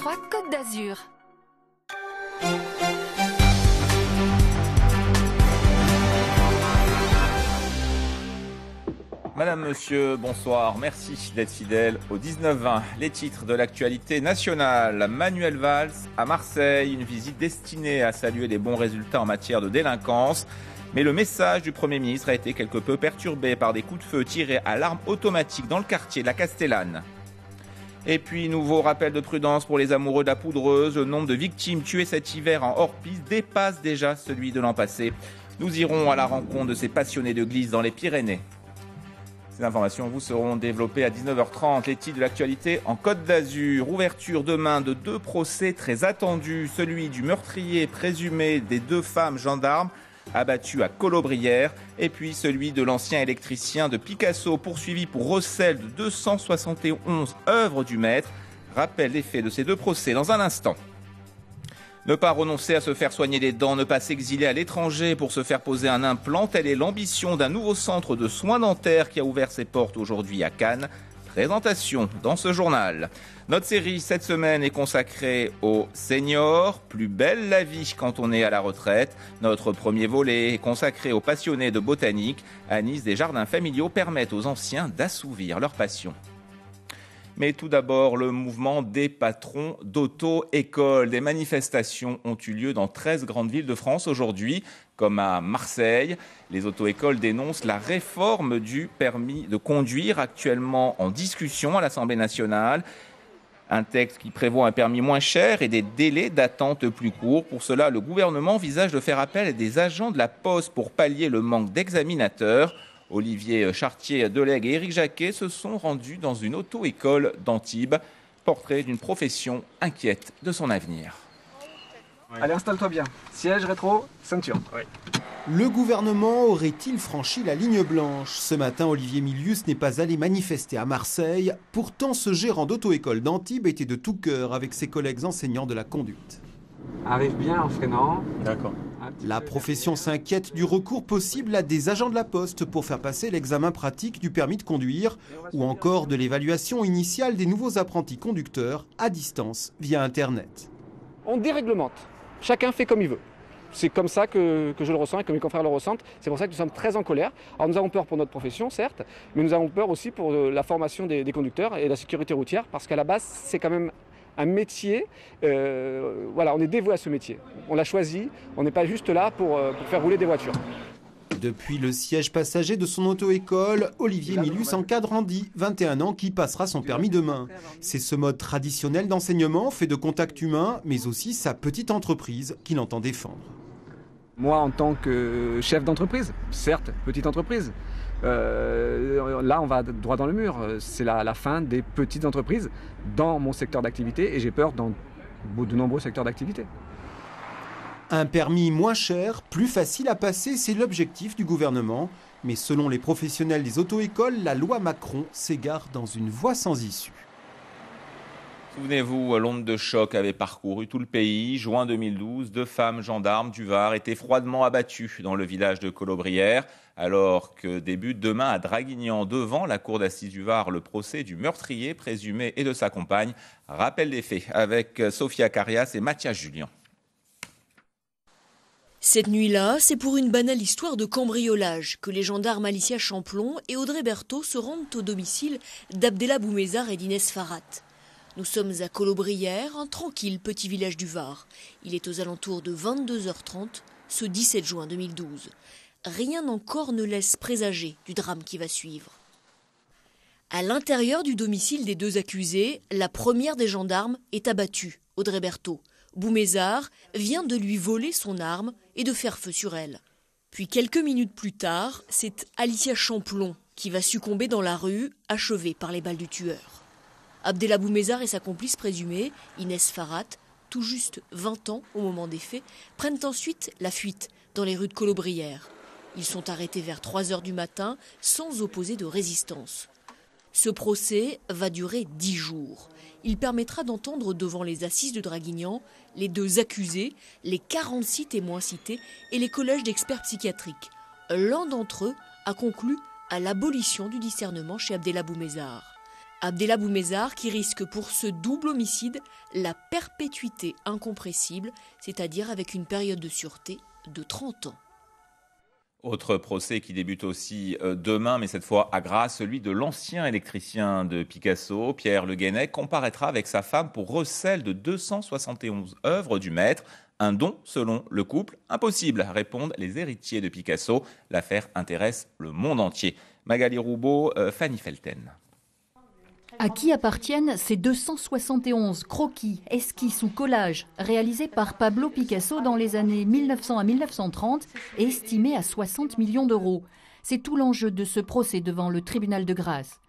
France 3 Côte d'Azur. Madame, monsieur, bonsoir. Merci d'être fidèle au 19-20. Les titres de l'actualité nationale. Manuel Valls à Marseille, une visite destinée à saluer les bons résultats en matière de délinquance. Mais le message du Premier ministre a été quelque peu perturbé par des coups de feu tirés à l'arme automatique dans le quartier de la Castellane. Et puis, nouveau rappel de prudence pour les amoureux de la poudreuse. Le nombre de victimes tuées cet hiver en hors-piste dépasse déjà celui de l'an passé. Nous irons à la rencontre de ces passionnés de glisse dans les Pyrénées. Ces informations vous seront développées à 19h30. Les titres de l'actualité en Côte d'Azur. Ouverture demain de 2 procès très attendus. Celui du meurtrier présumé des 2 femmes gendarmes abattues à Colobrières. Et puis celui de l'ancien électricien de Picasso poursuivi pour recel de 271 œuvres du maître. Rappel des faits de ces 2 procès dans un instant. Ne pas renoncer à se faire soigner les dents, ne pas s'exiler à l'étranger pour se faire poser un implant, telle est l'ambition d'un nouveau centre de soins dentaires qui a ouvert ses portes aujourd'hui à Cannes. Présentation dans ce journal. Notre série cette semaine est consacrée aux seniors. Plus belle la vie quand on est à la retraite. Notre premier volet est consacré aux passionnés de botanique. À Nice, des jardins familiaux permettent aux anciens d'assouvir leur passion. Mais tout d'abord, le mouvement des patrons d'auto-école. Des manifestations ont eu lieu dans 13 grandes villes de France aujourd'hui, comme à Marseille. Les auto-écoles dénoncent la réforme du permis de conduire actuellement en discussion à l'Assemblée nationale. Un texte qui prévoit un permis moins cher et des délais d'attente plus courts. Pour cela, le gouvernement envisage de faire appel à des agents de la Poste pour pallier le manque d'examinateurs. Olivier Chartier-Delegue et Éric Jacquet se sont rendus dans une auto-école d'Antibes. Portrait d'une profession inquiète de son avenir. Allez, installe-toi bien. Siège, rétro, ceinture. Oui. Le gouvernement aurait-il franchi la ligne blanche ? Ce matin, Olivier Milius n'est pas allé manifester à Marseille. Pourtant, ce gérant d'auto-école d'Antibes était de tout cœur avec ses collègues enseignants de la conduite. Arrive bien en freinant. D'accord. La profession s'inquiète du recours possible à des agents de la Poste pour faire passer l'examen pratique du permis de conduire ou encore de l'évaluation initiale des nouveaux apprentis conducteurs à distance via Internet. On déréglemente. Chacun fait comme il veut. C'est comme ça que je le ressens et que mes confrères le ressentent. C'est pour ça que nous sommes très en colère. Alors nous avons peur pour notre profession, certes, mais nous avons peur aussi pour la formation des conducteurs et la sécurité routière parce qu'à la base, c'est quand même un métier, on est dévoué à ce métier. On l'a choisi, on n'est pas juste là pour faire rouler des voitures. Depuis le siège passager de son auto-école, Olivier Milius encadre Andy, 21 ans, qui passera son permis demain. C'est ce mode traditionnel d'enseignement fait de contact humain, mais aussi sa petite entreprise qu'il entend défendre. Moi, en tant que chef d'entreprise, certes, petite entreprise, là, on va droit dans le mur. C'est la fin des petites entreprises dans mon secteur d'activité et j'ai peur dans de nombreux secteurs d'activité. Un permis moins cher, plus facile à passer, c'est l'objectif du gouvernement. Mais selon les professionnels des auto-écoles, la loi Macron s'égare dans une voie sans issue. Souvenez-vous, l'onde de choc avait parcouru tout le pays. Juin 2012, 2 femmes gendarmes du Var étaient froidement abattues dans le village de Colobrières, alors que débute demain à Draguignan, devant la cour d'assises du Var, le procès du meurtrier présumé et de sa compagne. Rappel des faits avec Sophia Carias et Mathias Julien. Cette nuit-là, c'est pour une banale histoire de cambriolage que les gendarmes Alicia Champlon et Audrey Berthaud se rendent au domicile d'Abdellah Boumezar et d'Inès Farhat. Nous sommes à Colobrières, un tranquille petit village du Var. Il est aux alentours de 22h30, ce 17 juin 2012. Rien encore ne laisse présager du drame qui va suivre. À l'intérieur du domicile des 2 accusés, la première des gendarmes est abattue, Audrey Berthaud. Boumezar vient de lui voler son arme et de faire feu sur elle. Puis quelques minutes plus tard, c'est Alicia Champlon qui va succomber dans la rue, achevée par les balles du tueur. Abdellah Boumezar et sa complice présumée, Inès Farhat, tout juste 20 ans au moment des faits, prennent ensuite la fuite dans les rues de Colobrières. Ils sont arrêtés vers 3h du matin sans opposer de résistance. Ce procès va durer 10 jours. Il permettra d'entendre devant les assises de Draguignan les 2 accusés, les 46 témoins cités et les collèges d'experts psychiatriques. L'un d'entre eux a conclu à l'abolition du discernement chez Abdellah Boumezar. Abdellah Boumezar qui risque pour ce double homicide la perpétuité incompressible, c'est-à-dire avec une période de sûreté de 30 ans. Autre procès qui débute aussi demain, mais cette fois à Grasse, celui de l'ancien électricien de Picasso, Pierre Le Guenec, comparaîtra avec sa femme pour recel de 271 œuvres du maître. Un don, selon le couple, impossible, répondent les héritiers de Picasso. L'affaire intéresse le monde entier. Magali Roubaud, Fanny Felten. À qui appartiennent ces 271 croquis, esquisses ou collages réalisés par Pablo Picasso dans les années 1900 à 1930 et estimés à 60 millions d'euros? C'est tout l'enjeu de ce procès devant le tribunal de Grasse.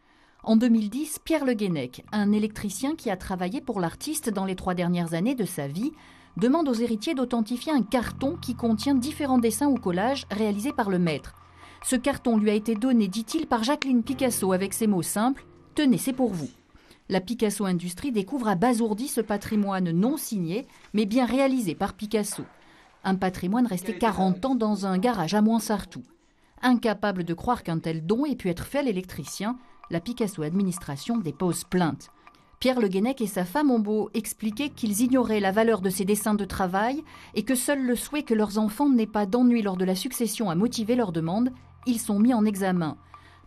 En 2010, Pierre Le Guenec, un électricien qui a travaillé pour l'artiste dans les 3 dernières années de sa vie, demande aux héritiers d'authentifier un carton qui contient différents dessins ou collages réalisés par le maître. Ce carton lui a été donné, dit-il, par Jacqueline Picasso avec ces mots simples: « Tenez, c'est pour vous ». La Picasso Industrie découvre abasourdi ce patrimoine non signé, mais bien réalisé par Picasso. Un patrimoine resté 40 ans dans un garage à Moinsartou. Incapable de croire qu'un tel don ait pu être fait à l'électricien, la Picasso Administration dépose plainte. Pierre Le Guenec et sa femme ont beau expliquer qu'ils ignoraient la valeur de ces dessins de travail et que seul le souhait que leurs enfants n'aient pas d'ennui lors de la succession a motivé leur demande, ils sont mis en examen.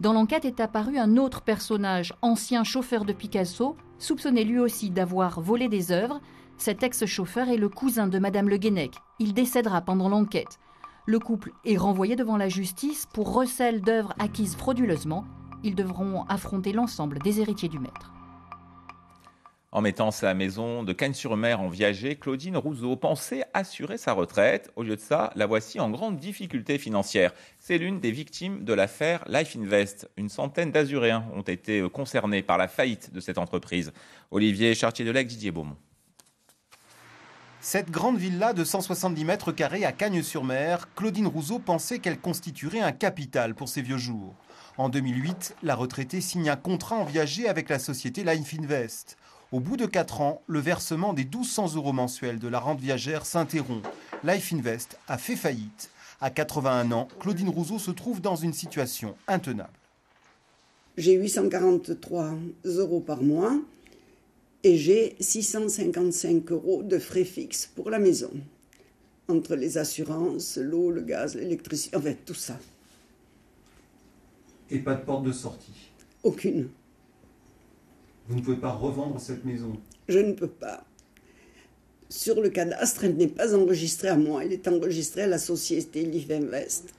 Dans l'enquête est apparu un autre personnage, ancien chauffeur de Picasso, soupçonné lui aussi d'avoir volé des œuvres. Cet ex-chauffeur est le cousin de Madame Le Guenec. Il décédera pendant l'enquête. Le couple est renvoyé devant la justice pour recel d'œuvres acquises frauduleusement. Ils devront affronter l'ensemble des héritiers du maître. En mettant sa maison de Cagnes-sur-Mer en viager, Claudine Rouzot pensait assurer sa retraite. Au lieu de ça, la voici en grande difficulté financière. C'est l'une des victimes de l'affaire Life Invest. Une centaine d'Azuréens ont été concernés par la faillite de cette entreprise. Olivier Chartier-Delec, Didier Beaumont. Cette grande villa de 170 mètres carrés à Cagnes-sur-Mer, Claudine Rouzot pensait qu'elle constituerait un capital pour ses vieux jours. En 2008, la retraitée signe un contrat en viager avec la société Life Invest. Au bout de 4 ans, le versement des 1200 € mensuels de la rente viagère s'interrompt. Life Invest a fait faillite. À 81 ans, Claudine Rouzot se trouve dans une situation intenable. J'ai 843 € par mois et j'ai 655 € de frais fixes pour la maison. Entre les assurances, l'eau, le gaz, l'électricité, enfin tout ça. Et pas de porte de sortie? Aucune. Vous ne pouvez pas revendre cette maison? Je ne peux pas. Sur le cadastre, elle n'est pas enregistrée à moi, elle est enregistrée à la société Life Invest.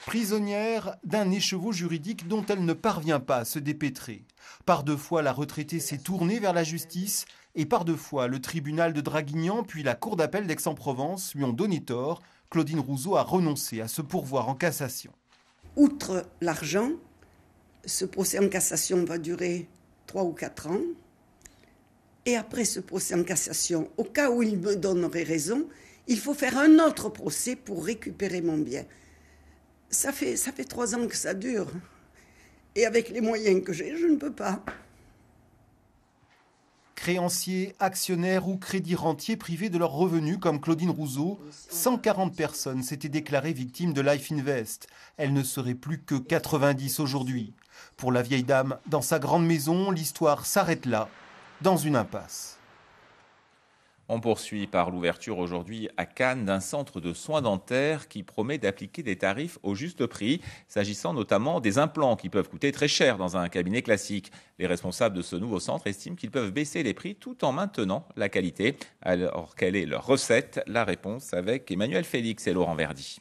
Prisonnière d'un écheveau juridique dont elle ne parvient pas à se dépêtrer. Par 2 fois, la retraitée s'est tournée vers la justice et par 2 fois, le tribunal de Draguignan puis la cour d'appel d'Aix-en-Provence lui ont donné tort. Claudine Rouzot a renoncé à se pourvoir en cassation. Outre l'argent, ce procès en cassation va durer 3 ou 4 ans. Et après ce procès en cassation, au cas où il me donnerait raison, il faut faire un autre procès pour récupérer mon bien. Ça fait 3 ans que ça dure. Et avec les moyens que j'ai, je ne peux pas. Créanciers, actionnaires ou crédits rentiers privés de leurs revenus comme Claudine Rouzot, 140 personnes s'étaient déclarées victimes de Life Invest. Elles ne seraient plus que 90 aujourd'hui. Pour la vieille dame, dans sa grande maison, l'histoire s'arrête là, dans une impasse. On poursuit par l'ouverture aujourd'hui à Cannes d'un centre de soins dentaires qui promet d'appliquer des tarifs au juste prix, s'agissant notamment des implants qui peuvent coûter très cher dans un cabinet classique. Les responsables de ce nouveau centre estiment qu'ils peuvent baisser les prix tout en maintenant la qualité. Alors, quelle est leur recette? La réponse avec Emmanuel Félix et Laurent Verdy.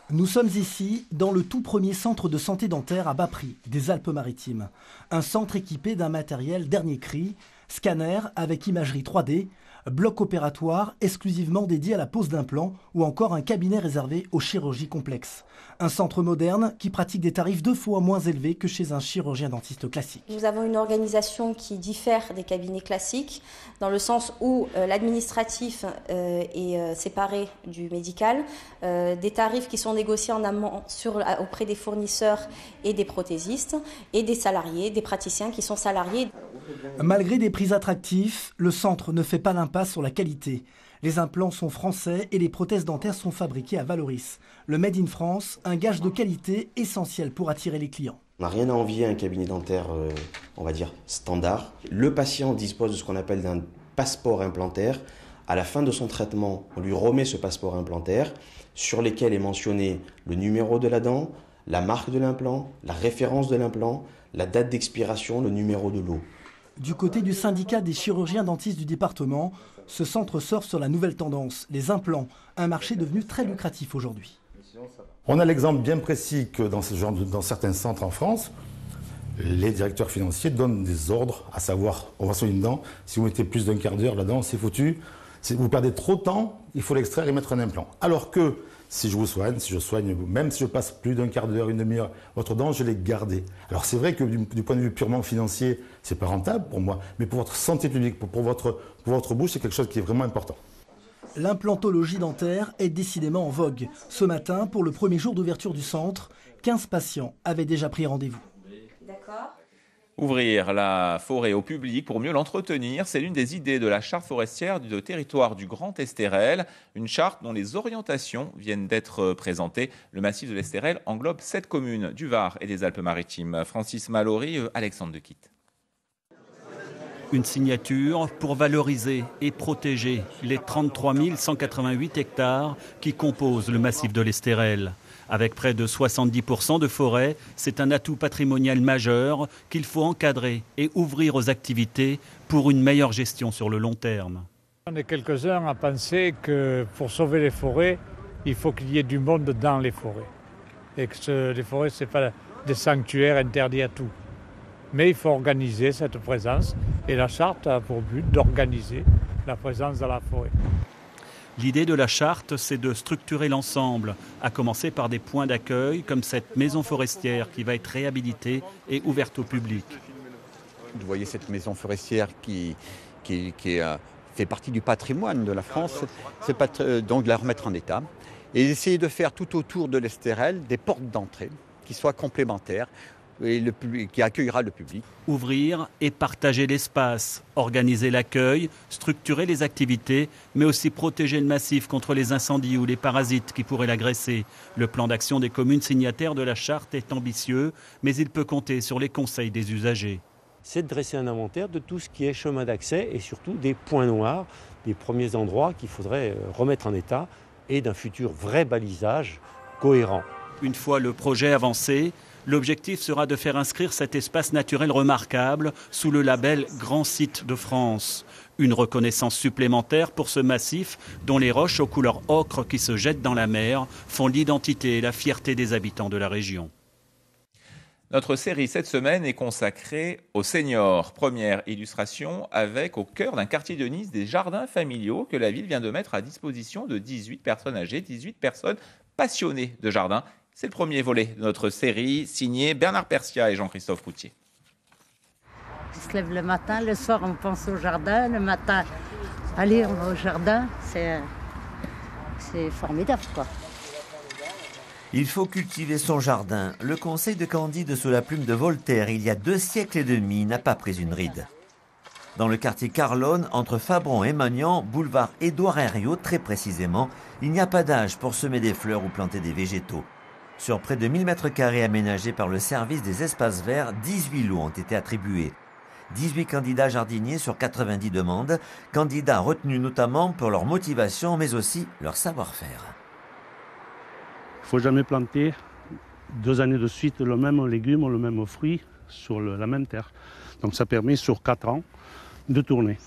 Nous sommes ici dans le tout premier centre de santé dentaire à bas prix des Alpes-Maritimes. Un centre équipé d'un matériel dernier cri, scanner avec imagerie 3D, bloc opératoire exclusivement dédié à la pose d'implants ou encore un cabinet réservé aux chirurgies complexes. Un centre moderne qui pratique des tarifs 2 fois moins élevés que chez un chirurgien dentiste classique. Nous avons une organisation qui diffère des cabinets classiques dans le sens où l'administratif est séparé du médical, des tarifs qui sont négociés en amont auprès des fournisseurs et des prothésistes et des salariés, des praticiens qui sont salariés. Malgré des prix attractifs, le centre ne fait pas l'impasse sur la qualité. Les implants sont français et les prothèses dentaires sont fabriquées à Valoris. Le Made in France, un gage de qualité essentiel pour attirer les clients. On n'a rien à envier à un cabinet dentaire, on va dire, standard. Le patient dispose de ce qu'on appelle d'un passeport implantaire. À la fin de son traitement, on lui remet ce passeport implantaire sur lequel est mentionné le numéro de la dent, la marque de l'implant, la référence de l'implant, la date d'expiration, le numéro de l'eau. Du côté du syndicat des chirurgiens dentistes du département, ce centre surfe sur la nouvelle tendance, les implants, un marché devenu très lucratif aujourd'hui. On a l'exemple bien précis que dans certains centres en France, les directeurs financiers donnent des ordres, à savoir, on va soigner une dent, si vous mettez plus d'un quart d'heure là-dedans, c'est foutu. Si vous perdez trop de temps, il faut l'extraire et mettre un implant. Alors que si je vous soigne, même si je passe plus d'un quart d'heure, une demi-heure, votre dent, je l'ai gardée. Alors c'est vrai que du point de vue purement financier, c'est pas rentable pour moi, mais pour votre santé publique, pour votre bouche, c'est quelque chose qui est vraiment important. L'implantologie dentaire est décidément en vogue. Ce matin, pour le premier jour d'ouverture du centre, 15 patients avaient déjà pris rendez-vous. D'accord. Ouvrir la forêt au public pour mieux l'entretenir, c'est l'une des idées de la charte forestière du territoire du Grand Estérel, une charte dont les orientations viennent d'être présentées. Le massif de l'Estérel englobe 7 communes du Var et des Alpes-Maritimes. Francis Mallory, Alexandre de Quitte. Une signature pour valoriser et protéger les 33 188 hectares qui composent le massif de l'Estérel. Avec près de 70% de forêt, c'est un atout patrimonial majeur qu'il faut encadrer et ouvrir aux activités pour une meilleure gestion sur le long terme. On est quelques-uns à penser que pour sauver les forêts, il faut qu'il y ait du monde dans les forêts. Et que les forêts, ce n'est pas des sanctuaires interdits à tout. Mais il faut organiser cette présence et la charte a pour but d'organiser la présence dans la forêt. L'idée de la charte, c'est de structurer l'ensemble, à commencer par des points d'accueil comme cette maison forestière qui va être réhabilitée et ouverte au public. Vous voyez cette maison forestière qui fait partie du patrimoine de la France, donc de la remettre en état et essayer de faire tout autour de l'Estérel des portes d'entrée qui soient complémentaires et qui accueillera le public. Ouvrir et partager l'espace, organiser l'accueil, structurer les activités, mais aussi protéger le massif contre les incendies ou les parasites qui pourraient l'agresser. Le plan d'action des communes signataires de la charte est ambitieux, mais il peut compter sur les conseils des usagers. C'est de dresser un inventaire de tout ce qui est chemin d'accès et surtout des points noirs, des premiers endroits qu'il faudrait remettre en état et d'un futur vrai balisage cohérent. Une fois le projet avancé, l'objectif sera de faire inscrire cet espace naturel remarquable sous le label Grand Site de France. Une reconnaissance supplémentaire pour ce massif dont les roches aux couleurs ocre qui se jettent dans la mer font l'identité et la fierté des habitants de la région. Notre série cette semaine est consacrée aux seniors. Première illustration avec au cœur d'un quartier de Nice des jardins familiaux que la ville vient de mettre à disposition de 18 personnes âgées, 18 personnes passionnées de jardin. C'est le premier volet de notre série, signé Bernard Persia et Jean-Christophe Routier. On se lève le matin, le soir on pense au jardin, le matin, allez on va au jardin, c'est formidable quoi. Il faut cultiver son jardin. Le conseil de Candide sous la plume de Voltaire, il y a 2 siècles et demi, n'a pas pris une ride. Dans le quartier Carlone, entre Fabron et Magnan, boulevard Édouard Herriot très précisément, il n'y a pas d'âge pour semer des fleurs ou planter des végétaux. Sur près de 1000 m² aménagés par le service des espaces verts, 18 lots ont été attribués. 18 candidats jardiniers sur 90 demandes, candidats retenus notamment pour leur motivation mais aussi leur savoir-faire. Il ne faut jamais planter 2 années de suite le même légume ou le même fruit sur la même terre. Donc ça permet sur 4 ans de tourner.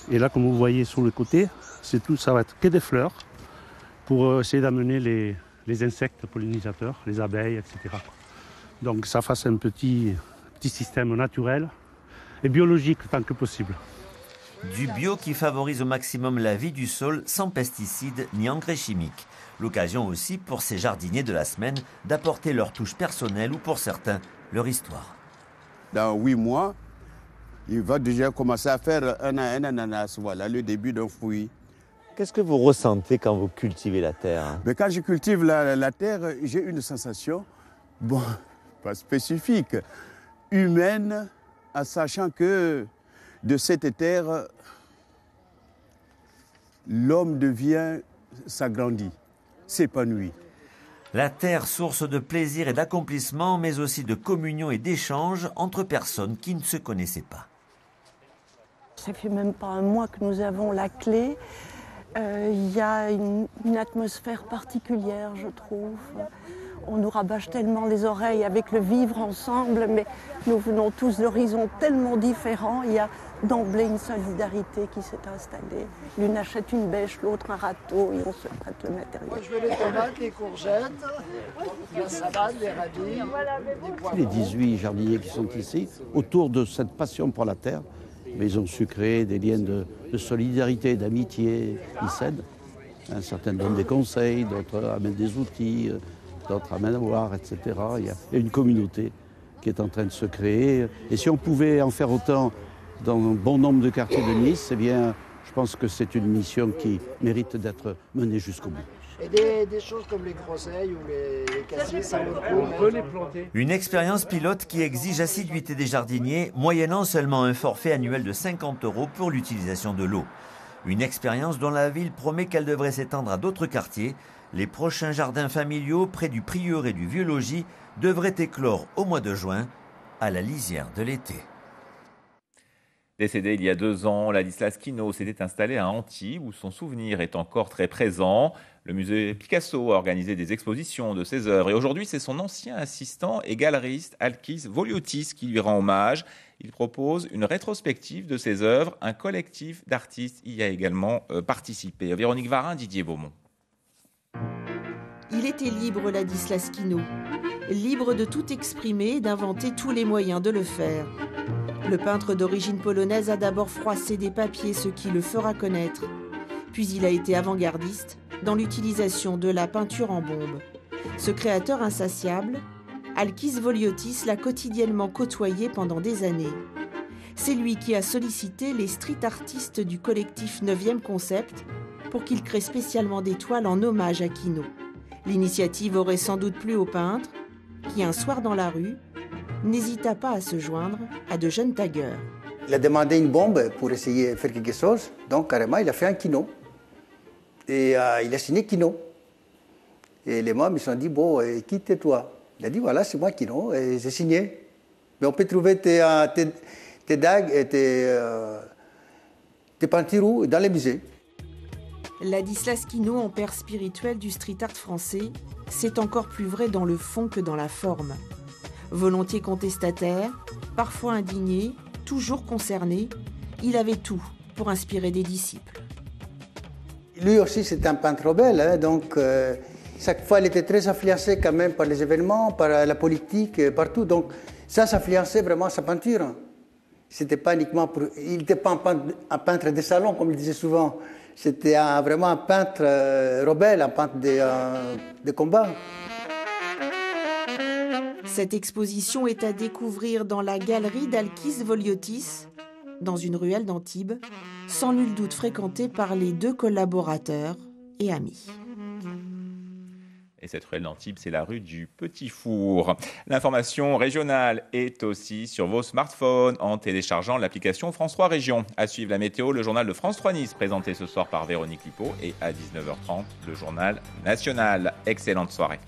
Et là, comme vous voyez sur le côté, ça va être que des fleurs pour essayer d'amener les insectes pollinisateurs, les abeilles, etc. Donc ça fasse un petit système naturel et biologique tant que possible. Du bio qui favorise au maximum la vie du sol sans pesticides ni engrais chimiques. L'occasion aussi pour ces jardiniers de la semaine d'apporter leur touche personnelle ou pour certains, leur histoire. Dans 8 mois, il va déjà commencer à faire un ananas. Voilà le début d'un fruit. Qu'est-ce que vous ressentez quand vous cultivez la terre? Mais quand je cultive la terre, j'ai une sensation, bon, pas spécifique, humaine, en sachant que de cette terre, l'homme s'agrandit, s'épanouit. La terre, source de plaisir et d'accomplissement, mais aussi de communion et d'échange entre personnes qui ne se connaissaient pas. Ça fait même pas un mois que nous avons la clé. Il y a une atmosphère particulière, je trouve. On nous rabâche tellement les oreilles avec le vivre ensemble, mais nous venons tous d'horizons tellement différents. Il y a d'emblée une solidarité qui s'est installée. L'une achète une bêche, l'autre un râteau, et on se prête le matériel. Moi, je veux les tomates, les courgettes, la salade, les radis, les poivrons. Les 18 jardiniers qui sont ici, autour de cette passion pour la terre, mais ils ont su créer des liens de solidarité, d'amitié. Ils s'aident. Certains donnent des conseils, d'autres amènent des outils, d'autres amènent à voir, etc. Il y a une communauté qui est en train de se créer. Et si on pouvait en faire autant dans un bon nombre de quartiers de Nice, eh bien, je pense que c'est une mission qui mérite d'être menée jusqu'au bout. Et des choses comme les groseilles ou les cassis, ça vaut le coup. On peut les planter. Une expérience pilote qui exige assiduité des jardiniers, moyennant seulement un forfait annuel de 50 € pour l'utilisation de l'eau. Une expérience dont la ville promet qu'elle devrait s'étendre à d'autres quartiers. Les prochains jardins familiaux près du prieuré du Vieux-Logis devraient éclore au mois de juin, à la lisière de l'été. Décédé il y a 2 ans, Ladislas Quinault s'était installé à Antibes où son souvenir est encore très présent. Le musée Picasso a organisé des expositions de ses œuvres et aujourd'hui c'est son ancien assistant et galeriste Alkis Voliotis qui lui rend hommage. Il propose une rétrospective de ses œuvres. Un collectif d'artistes y a également participé. Véronique Varin, Didier Beaumont. Il était libre, Ladislas Quinault, libre de tout exprimer et d'inventer tous les moyens de le faire. Le peintre d'origine polonaise a d'abord froissé des papiers, ce qui le fera connaître. Puis il a été avant-gardiste dans l'utilisation de la peinture en bombe. Ce créateur insatiable, Alkis Voliotis l'a quotidiennement côtoyé pendant des années. C'est lui qui a sollicité les street artistes du collectif 9e Concept pour qu'ils créent spécialement des toiles en hommage à Quinault. L'initiative aurait sans doute plu au peintre qui, un soir dans la rue, n'hésita pas à se joindre à de jeunes taggeurs. Il a demandé une bombe pour essayer de faire quelque chose, donc carrément il a fait un Quinault. Et il a signé Quinault. Et les membres ils se sont dit, bon, qui t'es toi? Il a dit, voilà, c'est moi Quinault, et j'ai signé. Mais on peut trouver tes dagues et tes peintures dans les musées. Ladislas Quinault, en père spirituel du street art français, c'est encore plus vrai dans le fond que dans la forme. Volontiers contestataire, parfois indigné, toujours concerné, il avait tout pour inspirer des disciples. Lui aussi, c'est un peintre rebelle, donc chaque fois, il était très influencé quand même par les événements, par la politique, partout. Donc ça influençait vraiment sa peinture. C'était pas uniquement il n'était pas un peintre de salon, comme il disait souvent. C'était vraiment un peintre rebelle, un peintre de combat. Cette exposition est à découvrir dans la galerie d'Alkis Voliotis, dans une ruelle d'Antibes, sans nul doute fréquentée par les 2 collaborateurs et amis. Et cette ruelle d'Antibes, c'est la rue du Petit Four. L'information régionale est aussi sur vos smartphones en téléchargeant l'application France 3 Région. À suivre la météo, le journal de France 3 Nice, présenté ce soir par Véronique Lippot. Et à 19h30, le journal national. Excellente soirée.